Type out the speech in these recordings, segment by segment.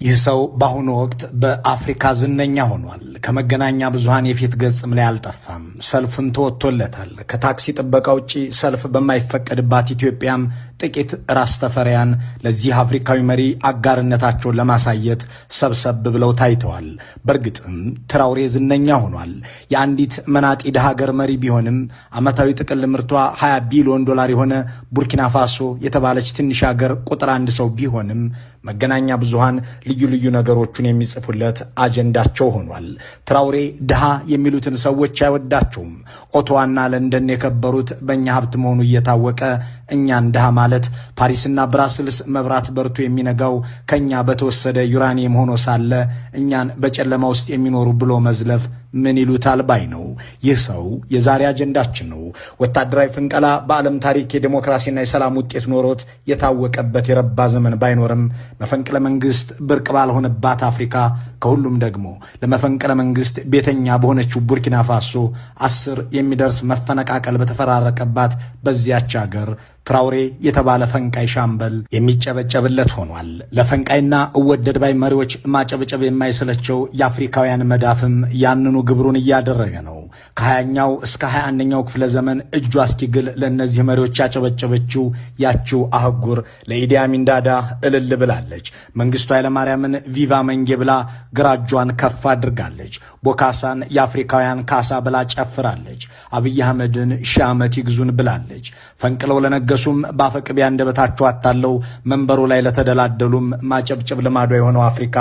ይህ ሰው በአሁኑ ወቅት በአፍሪካ ዝነኛ ሆኗል። ከመገናኛ ብዙሃን የፊት ገጽም ላይ አልጠፋም። ሰልፍን ተወጥቶለታል። ከታክሲ ጥበቃ ውጪ ሰልፍ በማይፈቀድባት ኢትዮጵያም ጥቂት ራስ ተፈሪያን ለዚህ አፍሪካዊ መሪ አጋርነታቸውን ለማሳየት ሰብሰብ ብለው ታይተዋል። በእርግጥም ትራውሬ ዝነኛ ሆኗል። የአንዲት መናጢ ድሃ ሀገር መሪ ቢሆንም ዓመታዊ ጥቅል ምርቷ $20 ቢሊዮን የሆነ ቡርኪና ፋሶ የተባለች ትንሽ ሀገር ቁጥር አንድ ሰው ቢሆንም መገናኛ ብዙሃን ልዩ ልዩ ነገሮቹን የሚጽፉለት አጀንዳቸው ሆኗል። ትራውሬ ድሃ የሚሉትን ሰዎች አይወዳቸውም። ኦቶዋና ለንደን የከበሩት በእኛ ሀብት መሆኑ እየታወቀ እኛን ድሃ ማለት ፓሪስና ብራስልስ መብራት በርቶ የሚነጋው ከኛ በተወሰደ ዩራኒየም ሆኖ ሳለ እኛን በጨለማ ውስጥ የሚኖሩ ብሎ መዝለፍ ምን ይሉታል ባይ ነው። ይህ ሰው የዛሬ አጀንዳችን ነው። ወታደራዊ ፍንቀላ በዓለም ታሪክ የዲሞክራሲና የሰላም ውጤት ኖሮት የታወቀበት የረባ ዘመን ባይኖርም መፈንቅለ መንግስት ብርቅ ባልሆነባት አፍሪካ ከሁሉም ደግሞ ለመፈንቅለ መንግስት ቤተኛ በሆነችው ቡርኪና ፋሶ 10 የሚደርስ መፈነቃቀል በተፈራረቀባት በዚያች ሀገር ትራውሬ የተባለ ፈንቃይ ሻምበል የሚጨበጨብለት ሆኗል። ለፈንቃይና እወደድ ባይ መሪዎች ማጨብጨብ የማይሰለቸው የአፍሪካውያን መዳፍም ያንኑ ግብሩን እያደረገ ነው። ከ20ኛው እስከ 21ኛው ክፍለ ዘመን እጇ እስኪግል ለእነዚህ መሪዎች ያጨበጨበችው ያችው አህጉር ለኢዲ አሚን ዳዳ እልል ብላለች። መንግስቱ ኃይለማርያምን ቪቫ መንጌ ብላ ግራ እጇን ከፍ አድርጋለች። ቦካሳን የአፍሪካውያን ካሳ ብላ ጨፍራለች። አብይ አህመድን ሺህ ዓመት ይግዙን ብላለች። ፈንቅለው ለነገሱም በአፈቅቢያ አንደበታቸው አታለው መንበሩ ላይ ለተደላደሉም ማጨብጨብ ልማዷ የሆነው አፍሪካ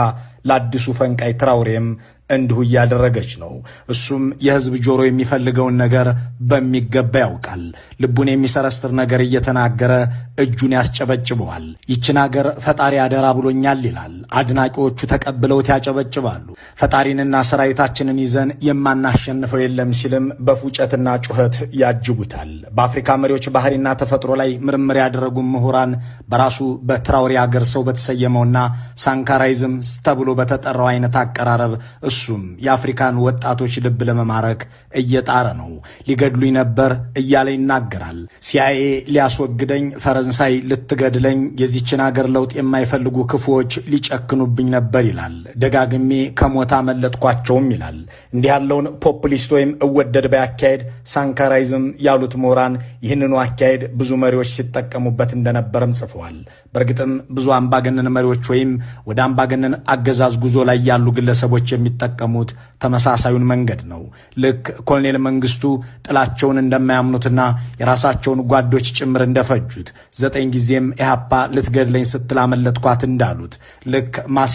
ለአዲሱ ፈንቃይ ትራውሬም እንዲሁ እያደረገች ነው። እሱም የህዝብ ጆሮ የሚፈልገውን ነገር በሚገባ ያውቃል። ልቡን የሚሰረስር ነገር እየተናገረ እጁን ያስጨበጭበዋል። ይችን አገር ፈጣሪ አደራ ብሎኛል ይላል። አድናቂዎቹ ተቀብለውት ያጨበጭባሉ። ፈጣሪንና ሰራዊታችንን ይዘን የማናሸንፈው የለም ሲልም በፉጨትና ጩኸት ያጅቡታል። በአፍሪካ መሪዎች ባህሪና ተፈጥሮ ላይ ምርምር ያደረጉ ምሁራን በራሱ በትራውሬ አገር ሰው በተሰየመውና ሳንካራይዝም ተብሎ በተጠራው አይነት አቀራረብ እሱም የአፍሪካን ወጣቶች ልብ ለመማረክ እየጣረ ነው። ሊገድሉኝ ነበር እያለ ይናገራል። ሲአይኤ ሊያስወግደኝ፣ ፈረንሳይ ልትገድለኝ፣ የዚችን አገር ለውጥ የማይፈልጉ ክፉዎች ሊጨክኑብኝ ነበር ይላል። ደጋግሜ ከሞት አመለጥኳቸውም ይላል። እንዲህ ያለውን ፖፑሊስት ወይም እወደድ ባይ አካሄድ ሳንካራይዝም ያሉት ምሁራን ይህንኑ አካሄድ ብዙ መሪዎች ሲጠቀሙበት እንደነበረም ጽፈዋል። በእርግጥም ብዙ አምባገነን መሪዎች ወይም ወደ አምባገነን አገዛዝ ጉዞ ላይ ያሉ ግለሰቦች የሚጠቀሙት ተመሳሳዩን መንገድ ነው። ልክ ኮሎኔል መንግስቱ ጥላቸውን እንደማያምኑትና የራሳቸውን ጓዶች ጭምር እንደፈጁት 9 ጊዜም ኢህአፓ ልትገድለኝ ስትል አመለጥኳት እንዳሉት ልክ